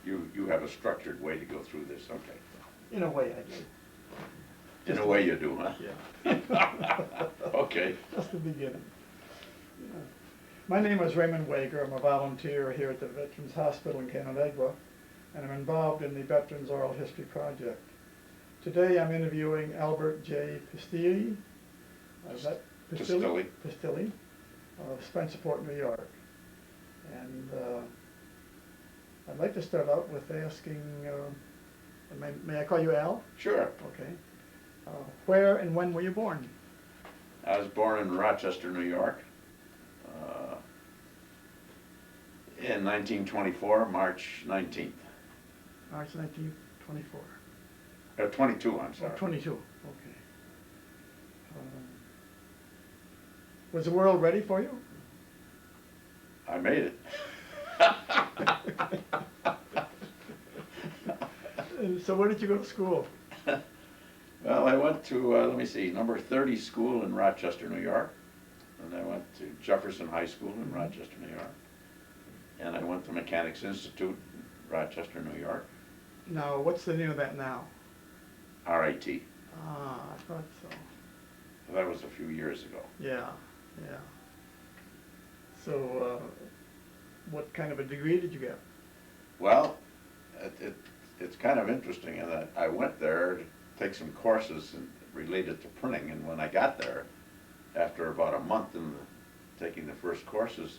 you have a structured way to go through this, okay. In a way, I do. In a way you do, huh? Yeah. Okay. Just the beginning. Yeah. My name is Raymond Wager. I'm a volunteer here at the Veterans Hospital in Canandaigua, and I'm involved in the Veterans Oral History Project. Today I'm interviewing Albert J. Pistilli. Pistilli of Spencerport, New York. And I'd like to start out with asking, may I call you Al? Sure. Okay. Where and when were you born? I was born in Rochester, New York, in 1924, March 19th. March 1924. 22, I'm sorry. Oh, 22, okay. Was the world ready for you? I made it. So where did you go to school? Well, I went to, let me see, number 30 school in Rochester, New York. And I went to Jefferson High School in Rochester, New York. And I went to Mechanics Institute, Rochester, New York. Now, what's the name of that now? RIT. Ah, I thought so. That was a few years ago. Yeah, yeah. So, what kind of a degree did you get? Well, it's kind of interesting in that I went there to take some courses related to printing, and when I got there, after about a month in taking the first courses,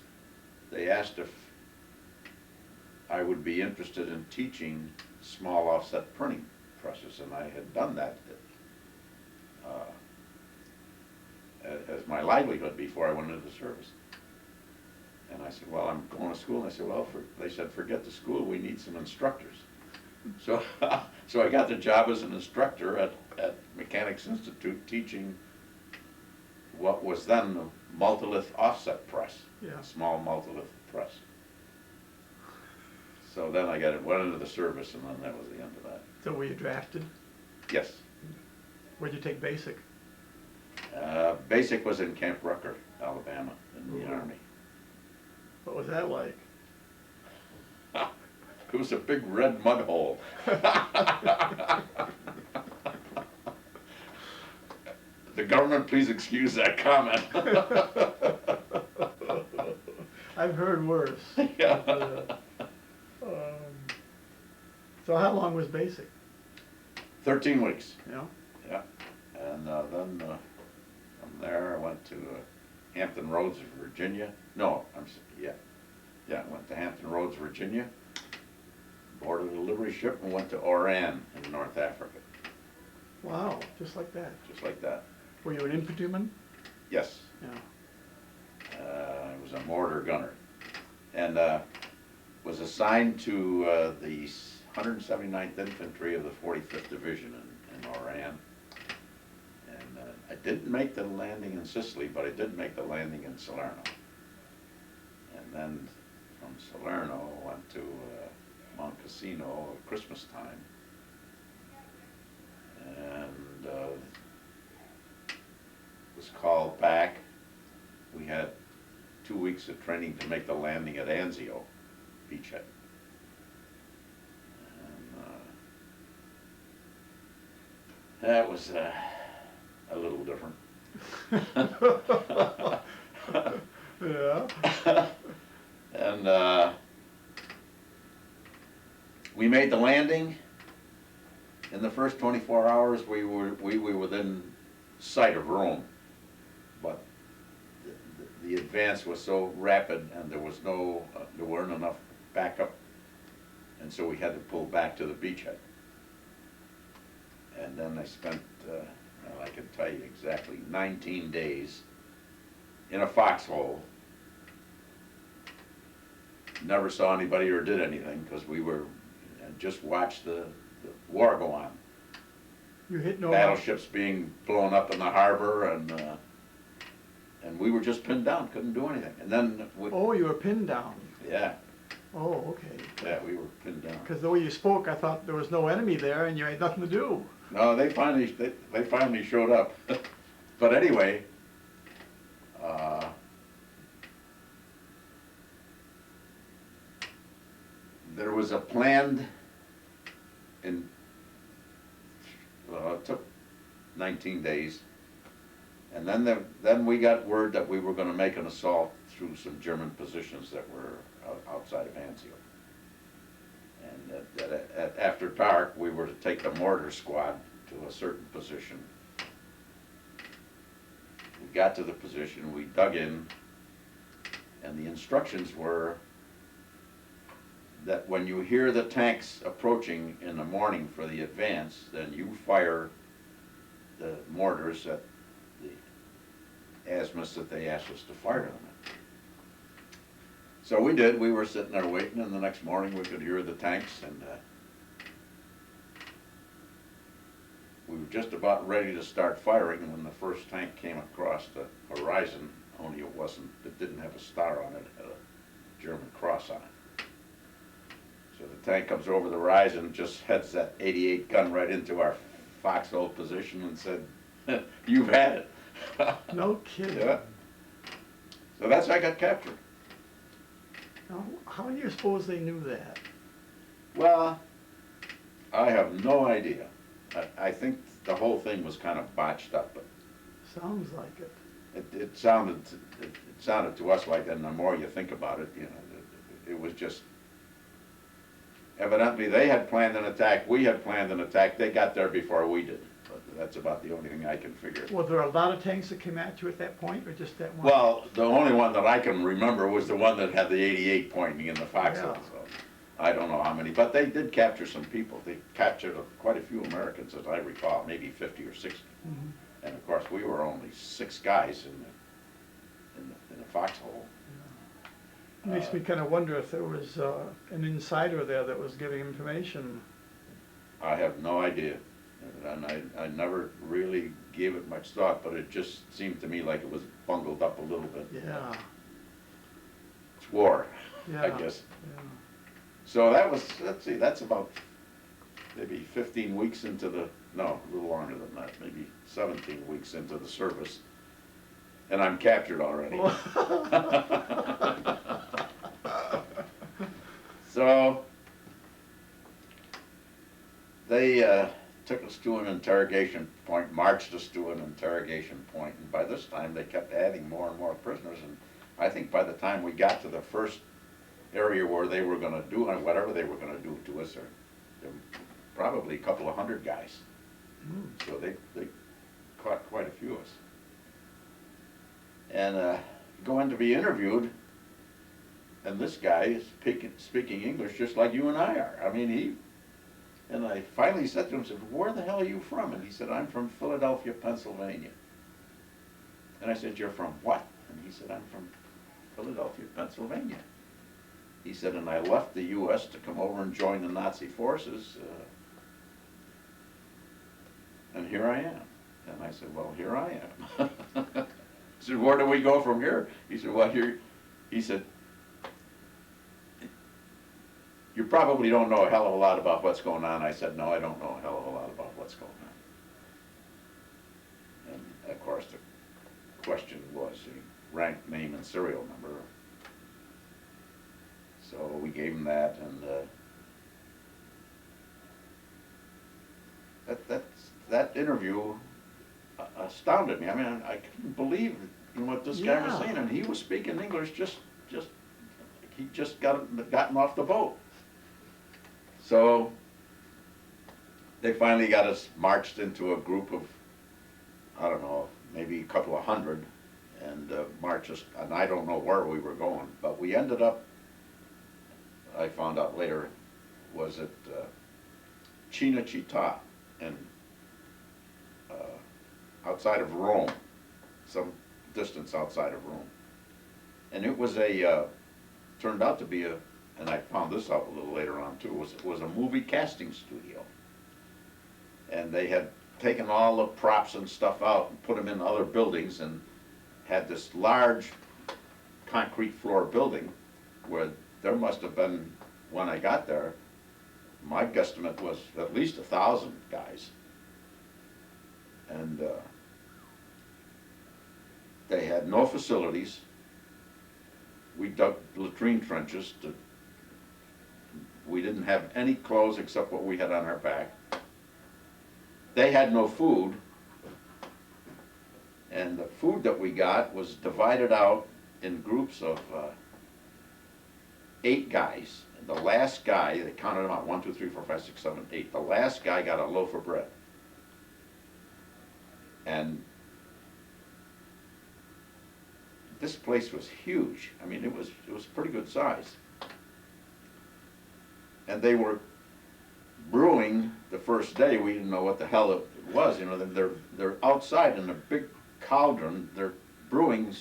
they asked if I would be interested in teaching small offset printing presses, and I had done that as my livelihood before I went into the service. And I said, well, I'm going to school. And I said, well, they said, forget the school, we need some instructors. So, so I got the job as an instructor at Mechanics Institute, teaching what was then the multilith offset press, Yeah. small multilith press. So then I went into the service, and then that was the end of that. So were you drafted? Yes. Where'd you take basic? Basic was in Camp Rucker, Alabama, in the Ooh. Army. What was that like? It was a big red mud hole. The government, please excuse that comment. I've heard worse. Yeah. But, so how long was basic? 13 weeks. Yeah. Yeah. And then from there I went to Hampton Roads, Virginia. No, I went to Hampton Roads, Virginia, boarded a delivery ship, and went to Oran in North Africa. Wow, just like that. Just like that. Were you an infantryman? Yes. Yeah. I was a mortar gunner, and was assigned to the 179th Infantry of the 45th Division in Oran. And I didn't make the landing in Sicily, but I did make the landing in Salerno. And then from Salerno, I went to Mount Cassino at Christmas time. And was called back. We had 2 weeks of training to make the landing at Anzio beachhead. And that was a little different. Yeah. And we made the landing. In the first 24 hours, we were within sight of Rome, but the advance was so rapid, and there weren't enough backup, and so we had to pull back to the beachhead. And then I spent, well, I can tell you exactly, 19 days in a foxhole. Never saw anybody or did anything, because we were just watched the war go on. You hit no Battleships being blown up in the harbor, and we were just pinned down, couldn't do anything. And then Oh, you were pinned down. yeah, Oh, okay. yeah, we were pinned down. Because the way you spoke, I thought there was no enemy there, and you had nothing to do. No, they finally showed up. But anyway, there was a planned, in, it took 19 days. And then we got word that we were gonna make an assault through some German positions that were outside of Hansfield. And after dark, we were to take the mortar squad to a certain position. We got to the position, we dug in, and the instructions were that when you hear the tanks approaching in the morning for the advance, then you fire the mortars at the azimuths that they asked us to fire them at. So we did. We were sitting there waiting, and the next morning we could hear the tanks, and we were just about ready to start firing when the first tank came across the horizon, only it didn't have a star on it, it had a German cross on it. So the tank comes over the horizon, just heads that 88 gun right into our foxhole position and said, "You've had it." No kidding. Yeah. So that's how I got captured. Now, how do you suppose they knew that? Well, I have no idea. I think the whole thing was kind of botched up, but Sounds like it. it sounded to us like that, and the more you think about it, you know, it was just, evidently they had planned an attack, we had planned an attack, they got there before we did. But that's about the only thing I can figure. Were there a lot of tanks that came at you at that point, or just that one? Well, the only one that I can remember was the one that had the 88 pointing in the foxhole, Yeah. so I don't know how many, but they did capture some people. They captured quite a few Americans, as I recall, maybe 50 or 60. Mhm. And of course, we were only 6 guys in the foxhole. Makes me kind of wonder if there was an insider there that was giving information. I have no idea, and I never really gave it much thought, but it just seemed to me like it was bungled up a little bit. Yeah. It's war, Yeah. I guess. Yeah. So that was, let's see, that's about maybe 15 weeks into the, no, a little longer than that, maybe 17 weeks into the service, and I'm captured already. So they took us to an interrogation point, marched us to an interrogation point, and by this time they kept adding more and more prisoners, and I think by the time we got to the first area where they were going to do whatever they were going to do to us, there were probably a couple of hundred guys. Mm. So they caught quite a few of us. And going to be interviewed, and this guy is speaking English just like you and I are. I mean, and I finally said to him, said, "Where the hell are you from?" And he said, "I'm from Philadelphia, Pennsylvania." And I said, "You're from what?" And he said, "I'm from Philadelphia, Pennsylvania." He said, "And I left the U.S. to come over and join the Nazi forces, and here I am." And I said, "Well, here I am." He said, "Where do we go from here?" He said, "Well, here," he said, "You probably don't know a hell of a lot about what's going on." I said, "No, I don't know a hell of a lot about what's going on." And of course, the question was the rank, name, and serial number. So we gave him that, and that interview astounded me. I mean, I couldn't believe what this guy was Yeah. saying, and he was speaking English just he just gotten off the boat. So they finally got us marched into a group of, I don't know, maybe a couple of hundred, and marched us, and I don't know where we were going, but we ended up, I found out later, was at Cinecittà, and outside of Rome, some distance outside of Rome. And it was turned out to be and I found this out a little later on too, was a movie casting studio. And they had taken all the props and stuff out and put them in other buildings, and had this large concrete floor building where there must have been, when I got there, my guesstimate was at least 1,000 guys. And they had no facilities. We dug latrine trenches to We didn't have any clothes except what we had on our back. They had no food, and the food that we got was divided out in groups of 8 guys. And the last guy, they counted them out, 1, 2, 3, 4, 5, 6, 7, 8. The last guy got a loaf of bread. And this place was huge. I mean, it was pretty good size. And they were brewing the first day. We didn't know what the hell it was. You know, they're outside in a big cauldron. They're brewing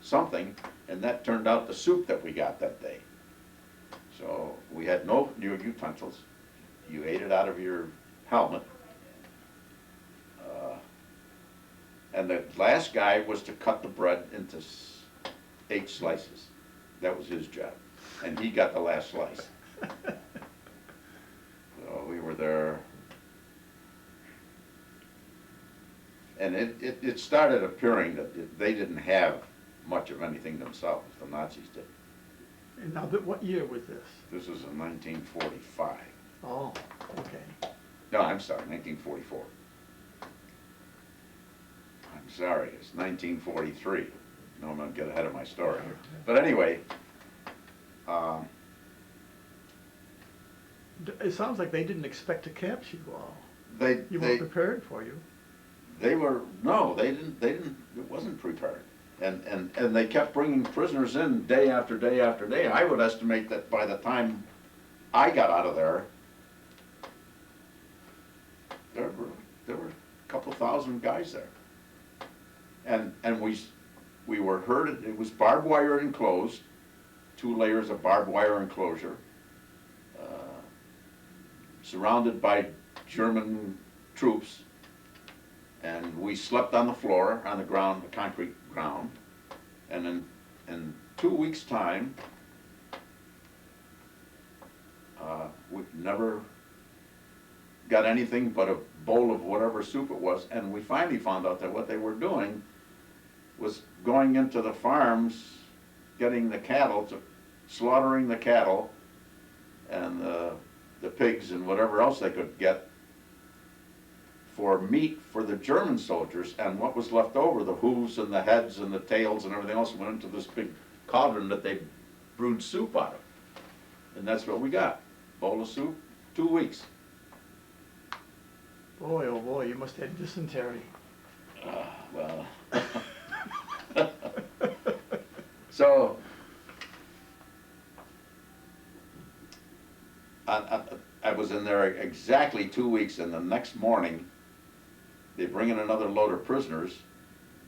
something, and that turned out the soup that we got that day. So we had no utensils. You ate it out of your helmet. And the last guy was to cut the bread into 8 slices. That was his job. And he got the last slice. So we were there. And it started appearing that they didn't have much of anything themselves. The Nazis did. And now, what year was this? This was in 1945. Oh, okay. No, I'm sorry, 1944. I'm sorry, it's 1943. No, I'm gonna get ahead of my story here. But anyway, It sounds like they didn't expect to capture you all. You they weren't prepared for you. they were no, they didn't. It wasn't prepared, and they kept bringing prisoners in day after day after day. I would estimate that by the time I got out of there, there were a couple thousand guys there. And we were herded. It was barbed wire enclosed, 2 layers of barbed wire enclosure, surrounded by German troops, and we slept on the floor, on the ground, the concrete ground. And in 2 weeks' time, we never got anything but a bowl of whatever soup it was, and we finally found out that what they were doing was going into the farms, getting the cattle, slaughtering the cattle and the pigs and whatever else they could get for meat for the German soldiers, and what was left over, the hooves and the heads and the tails and everything else, went into this big cauldron that they brewed soup out of. And that's what we got, bowl of soup, 2 weeks. Boy, oh boy, you must have had dysentery. Well. So, I was in there exactly 2 weeks, and the next morning, they bring in another load of prisoners,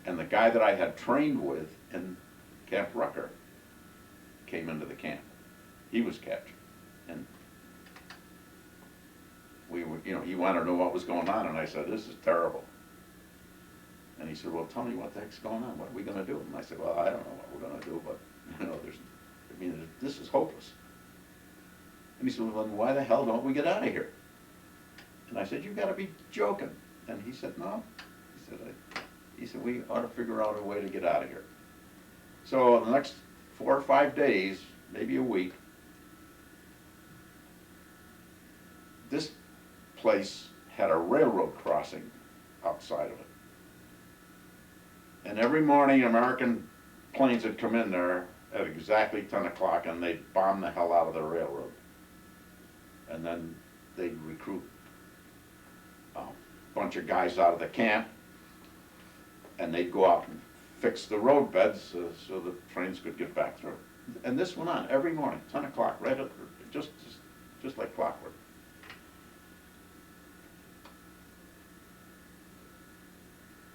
and the guy that I had trained with in Camp Rucker came into the camp. He was captured, and we were, you know, he wanted to know what was going on, and I said, "This is terrible." And he said, "Well, tell me what the heck's going on. What are we going to do?" And I said, "Well, I don't know what we're going to do, but you know, this is hopeless." And he said, "Well, then why the hell don't we get out of here?" And I said, "You've got to be joking." And he said, "No." He said, "We ought to figure out a way to get out of here." So in the next 4 or 5 days, maybe a week, this place had a railroad crossing outside of it. And every morning, American planes would come in there at exactly 10 o'clock, and they'd bomb the hell out of the railroad. And then they'd recruit a bunch of guys out of the camp, and they'd go out and fix the road beds so the trains could get back through. And this went on every morning, 10 o'clock, right at, just like clockwork.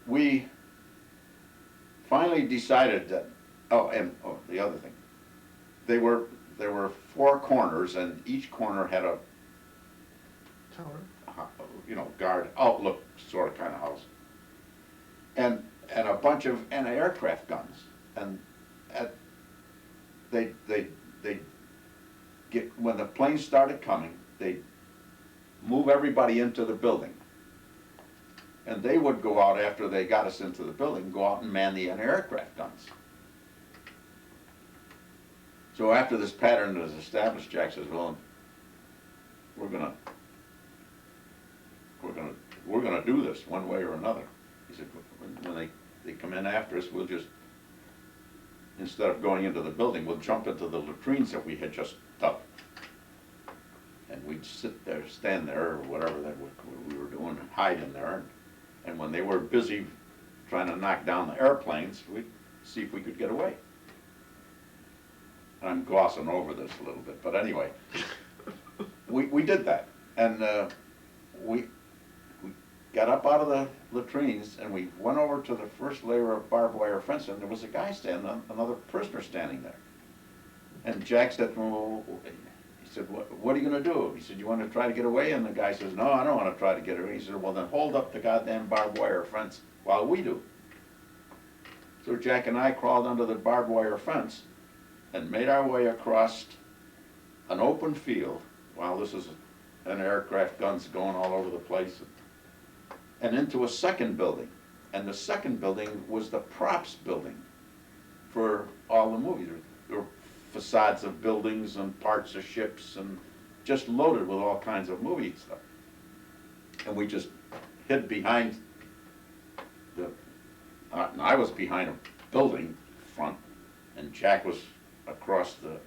We finally decided that, the other thing, there were 4 corners, and each corner had a Tower. Guard outlook sort of kind of house, and a bunch of anti-aircraft guns, and they get, when the planes started coming, they'd move everybody into the building. And they would go out after they got us into the building, go out and man the anti-aircraft guns. So after this pattern was established, Jack says, "Well, we're gonna do this one way or another. He said, when they come in after us, we'll just, instead of going into the building, we'll jump into the latrines that we had just dug. And we'd sit there, stand there, or whatever that we were doing, and hide in there. And when they were busy trying to knock down the airplanes, we'd see if we could get away. I'm glossing over this a little bit, but anyway, we did that. And we got up out of the latrines, and we went over to the first layer of barbed wire fence, and there was a guy standing, another prisoner standing there. And Jack said, well, he said, what are you gonna do? He said, you wanna try to get away? And the guy says, no, I don't wanna try to get away. He said, well, then hold up the goddamn barbed wire fence while we do. So Jack and I crawled under the barbed wire fence and made our way across an open field, while this is an aircraft guns going all over the place, and into a second building. And the second building was the props building for all the movies. There were facades of buildings and parts of ships and just loaded with all kinds of movie stuff. And we just hid behind and I was behind a building front, and Jack was across the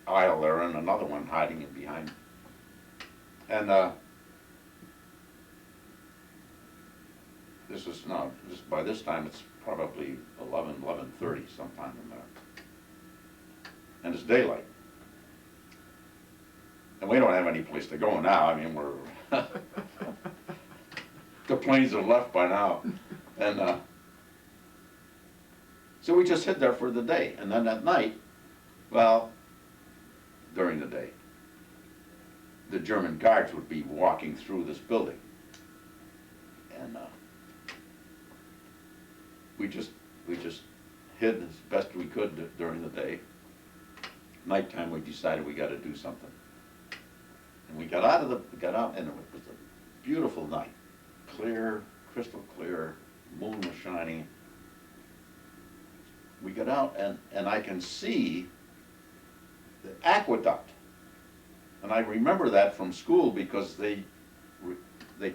aisle there, and another one hiding in behind. And by this time it's probably 11:30 sometime in there. And it's daylight. And we don't have any place to go now. I mean, we're the planes have left by now. And so we just hid there for the day. And then at night, well, during the day, the German guards would be walking through this building. And we just hid as best we could during the day. Nighttime, we decided we got to do something. And we got out, and it was a beautiful night. Clear, crystal clear, moon was shining. We got out, and I can see the aqueduct. And I remember that from school because they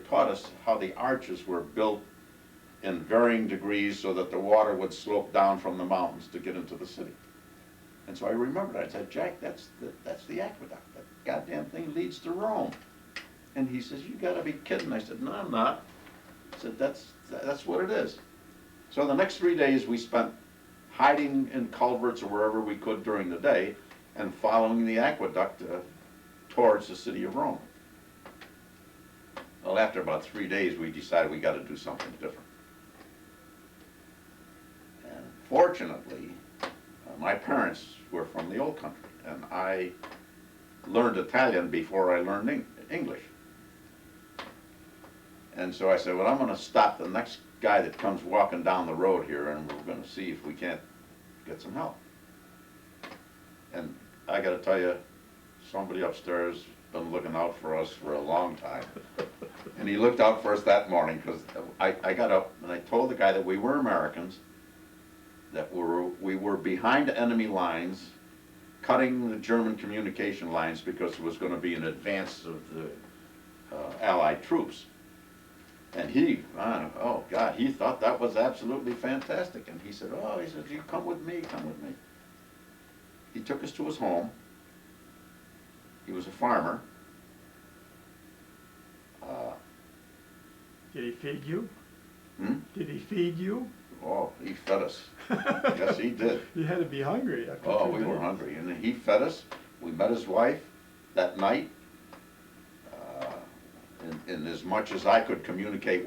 taught us how the arches were built in varying degrees so that the water would slope down from the mountains to get into the city. And so I remembered, I said, Jack, that's the aqueduct. That goddamn thing leads to Rome. And he says, you gotta be kidding. I said, no, I'm not. I said, that's what it is. So the next 3 days we spent hiding in culverts or wherever we could during the day and following the aqueduct towards the city of Rome. Well, after about 3 days, we decided we gotta do something different. And fortunately, my parents were from the old country, and I learned Italian before I learned English. And so I said, well, I'm gonna stop the next guy that comes walking down the road here, and we're gonna see if we can't get some help. And I gotta tell you, somebody upstairs been looking out for us for a long time. And he looked out for us that morning, because I got up and I told the guy that we were Americans, that we were behind enemy lines, cutting the German communication lines because it was going to be in advance of the Allied troops. And he, oh God, he thought that was absolutely fantastic. And he said, oh, he said, you come with me, come with me. He took us to his home. He was a farmer. Did he feed you? Hmm? Did he feed you? Oh, he fed us. Yes, he did. You had to be hungry after Oh, 2 we were days. hungry, and he fed us. We met his wife that night. And as much as I could communicate